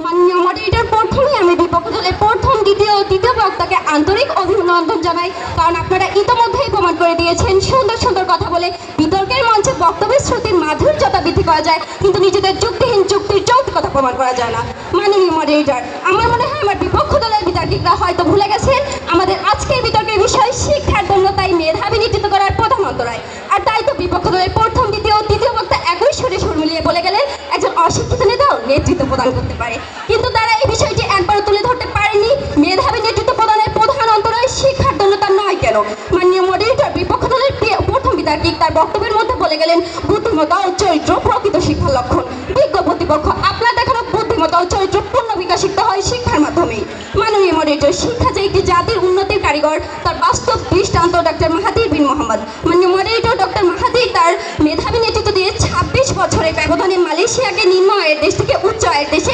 মাননীয় মডারেটর, প্রথমেই আমি বিপক্ষ দলের প্রথম দ্বিতীয় ও তৃতীয় বক্তাকে আন্তরিক অভিনন্দন জানাই, কারণ আপনারা ইতোমধ্যেই প্রমাণ করে দিয়েছেন সুন্দর সুন্দর কথা বলে বিতর্কের মঞ্চে বক্তব্যের শ্রুতির মাধুর্যতা বৃদ্ধি করা যায়, কিন্তু নিজেদের যুক্তিহীন যুক্তির যৌক্তিকতা প্রমাণ করা যায় না। মাননীয় মডারেটর, আমার মনে হয় আমার বিপক্ষ দলের বিতর্কিকরা হয়তো ভুলে গেছেন আমাদের আজকের বিতর্কের বিষয় শিক্ষার জন্য তাই মেধাবী নেতৃত্ব করার প্রধান অন্তরায়। আর তাই তো বিপক্ষ দলের প্রথম দ্বিতীয় ও তৃতীয় বক্তা একই সুরে সুর মিলিয়ে বলে গেলেন একজন অশিক্ষিত নেতাও নেতৃত্ব প্রদান করতে পারে, কিন্তু তারা এই বিষয়টি একবারও তুলে ধরতে পারেনি মেধাবী নেতৃত্ব প্রদানের প্রধান অন্তরায় শিক্ষার জন্য তা নয় কেন। মাননীয় মডারেটর, বিপক্ষ দলের প্রথম বিতর্কিক তার বক্তব্যের মধ্যে বলে গেলেন বুদ্ধিমত্তা ও চরিত্র প্রকৃত শিক্ষার লক্ষণ। বিজ্ঞ প্রতিপক্ষ, আপনার দেখানো বুদ্ধিমত্তা ও চরিত্র পূর্ণ বিকাশিত হয় শিক্ষার মাধ্যমে। মাননীয় মডারেটর, শিক্ষা যে একটি জাতির উন্নতির কারিগর তার বাস্তব দৃষ্টান্ত ডক্টর মাহাথির বিন মোহাম্মদ। মাননীয় মডারেটর, ডক্টর মাহাথির তার মেধাবী নেতৃত্ব দিয়ে 26 বছরের ব্যবধানে মালয়েশিয়াকে নিম্ন আয়ের দেশ থেকে উচ্চ আয়ের দেশে